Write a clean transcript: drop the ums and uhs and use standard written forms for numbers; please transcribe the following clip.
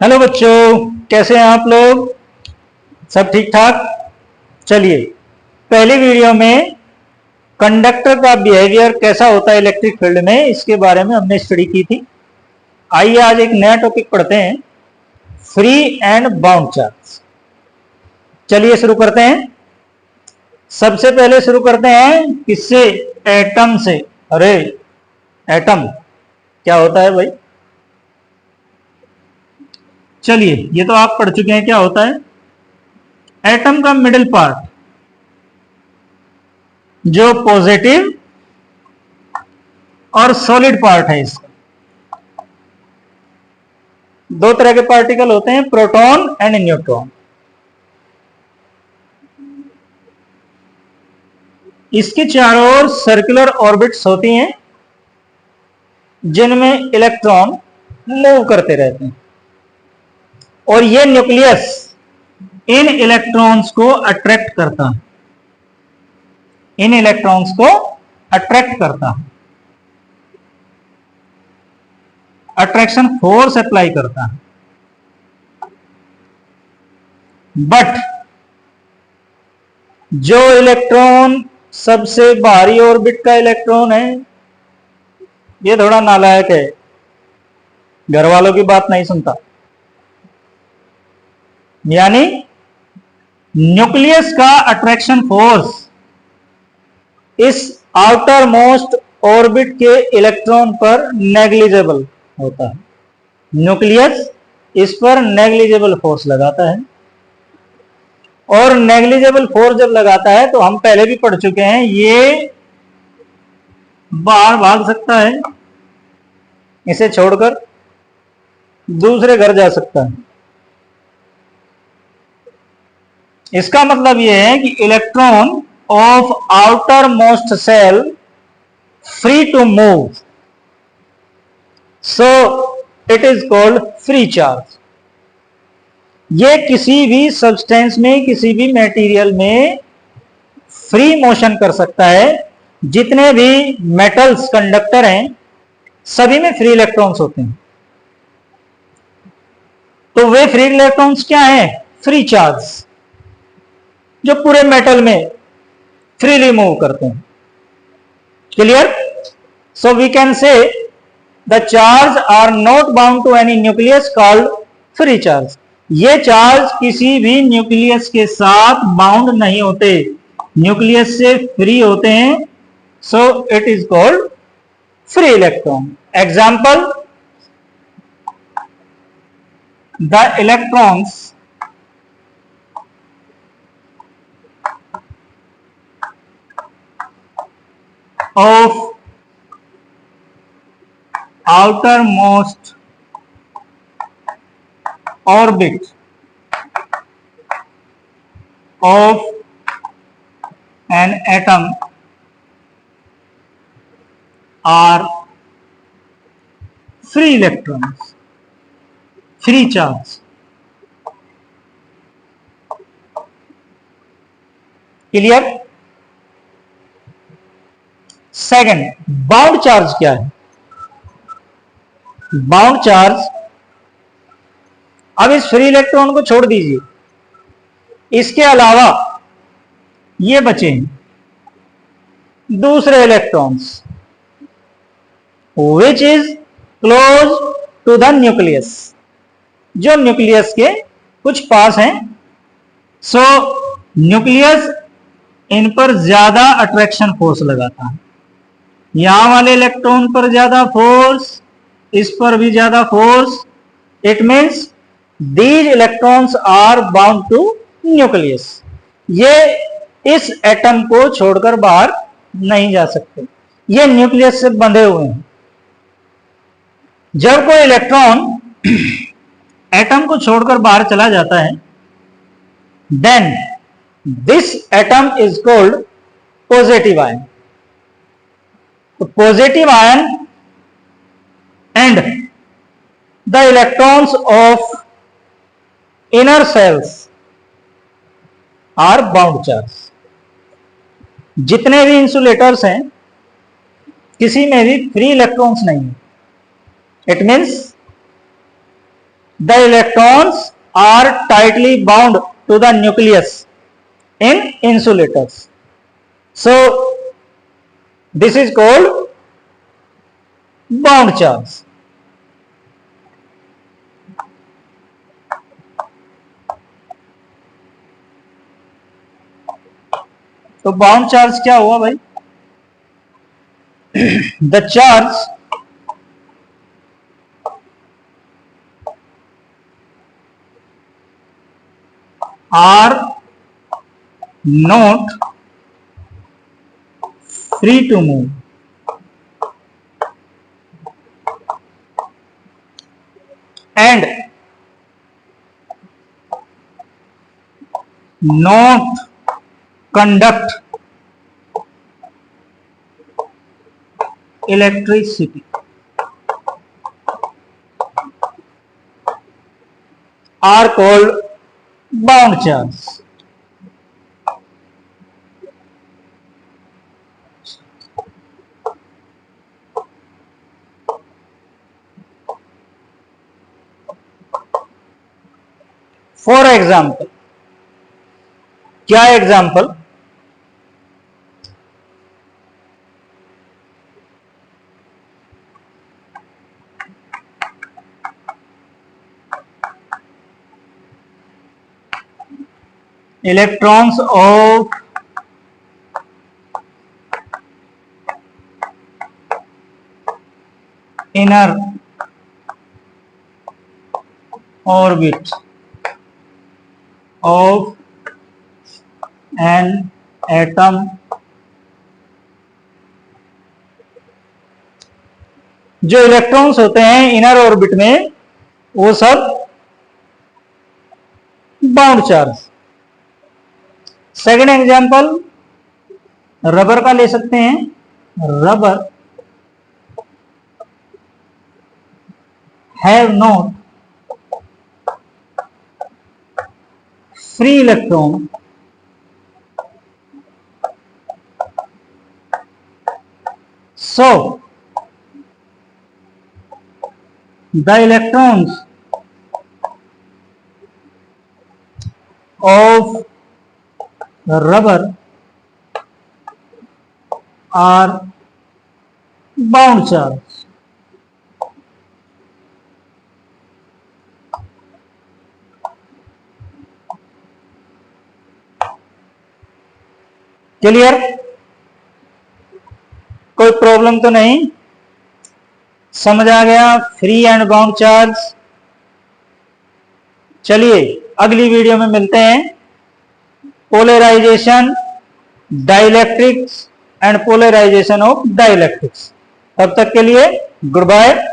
Hello बच्चों, कैसे हैं आप लोग? सब ठीक ठाक। चलिए, पहली वीडियो में कंडक्टर का बिहेवियर कैसा होता है इलेक्ट्रिक फील्ड में, इसके बारे में हमने स्टडी की थी। आइए आज एक नया टॉपिक पढ़ते हैं, फ्री एंड बाउंड चार्ज। चलिए शुरू करते हैं। सबसे पहले शुरू करते हैं किससे? एटम से। अरे एटम क्या होता है भाई? चलिए, ये तो आप पढ़ चुके हैं क्या होता है। एटम का मिडिल पार्ट जो पॉजिटिव और सॉलिड पार्ट है, इसका दो तरह के पार्टिकल होते हैं, प्रोटॉन एंड न्यूट्रॉन। इसके चारों ओर सर्कुलर ऑर्बिट्स होती हैं जिनमें इलेक्ट्रॉन मूव करते रहते हैं, और ये न्यूक्लियस इन इलेक्ट्रॉन्स को अट्रैक्ट करता है। इन इलेक्ट्रॉन्स को अट्रैक्ट करता है, अट्रैक्शन फोर्स अप्लाई करता है। बट जो इलेक्ट्रॉन सबसे बाहरी ऑर्बिट का इलेक्ट्रॉन है, ये थोड़ा नालायक है, घर वालों की बात नहीं सुनता। यानी न्यूक्लियस का अट्रैक्शन फोर्स इस आउटर मोस्ट ऑर्बिट के इलेक्ट्रॉन पर नेग्लिजिबल होता है। न्यूक्लियस इस पर नेग्लिजिबल फोर्स लगाता है, और नेग्लिजिबल फोर्स जब लगाता है तो हम पहले भी पढ़ चुके हैं, ये बाहर भाग सकता है, इसे छोड़कर दूसरे घर जा सकता है। इसका मतलब यह है कि electron of outermost shell free to move, so it is called free charge. ये किसी भी सब्सटेंस में, किसी भी मटेरियल में फ्री मोशन कर सकता है। जितने भी मेटल्स कंडक्टर हैं, सभी में फ्री इलेक्ट्रॉन्स होते हैं। तो वे फ्री इलेक्ट्रॉन्स क्या हैं? फ्री चार्ज, जो पूरे मेटल में फ्रीली मूव करते हैं। Clear? So we can say the charge are not bound to any nucleus called free charge. ये चार्ज किसी भी न्यूक्लियस के साथ बाउंड नहीं होते, न्यूक्लियस से फ्री होते हैं, सो it is called free electron. Example, the electrons of outermost orbit of an atom are free electrons, free charge. Clear? Second, bound charge क्या है? बाउंड चार्ज, अब इस फ्री इलेक्ट्रॉन को छोड़ दीजिए, इसके अलावा ये बचे दूसरे electrons which is close to the nucleus, जो न्यूक्लियस के कुछ पास हैं। सो न्यूक्लियस इन पर ज्यादा अट्रैक्शन फोर्स लगाता है। यहां वाले इलेक्ट्रॉन पर ज्यादा फोर्स, इस पर भी ज्यादा force. It means these electrons are bound to nucleus. ये इस एटम को छोड़कर बाहर नहीं जा सकते, ये न्यूक्लियस से बंधे हुए हैं। जब कोई इलेक्ट्रॉन एटम को छोड़कर बाहर चला जाता है, then this atom is called positive ion. तो positive ion and the electrons of inner shells are bound charge. जितने भी इंसुलेटर्स हैं, किसी में भी फ्री इलेक्ट्रॉन्स नहीं है। It means the electrons are tightly bound to the nucleus in insulators. So this is called bound charge. तो bound charge क्या हुआ भाई? The charge are not free to move and not conduct electricity are called bound charge. For example, क्या example? electrons of inner orbit of an atom जो electrons होते हैं inner orbit में वो सब bound charge. Second example rubber का ले सकते हैं। Rubber have not free electron so the electrons of rubber are bound charge. Clear? कोई प्रॉब्लम तो नहीं? समझ आ गया फ्री एंड बाउंड चार्ज? चलिए अगली वीडियो में मिलते हैं। Polarisation, dielectrics and polarisation of dielectrics. तब तक के लिए गुड बाय।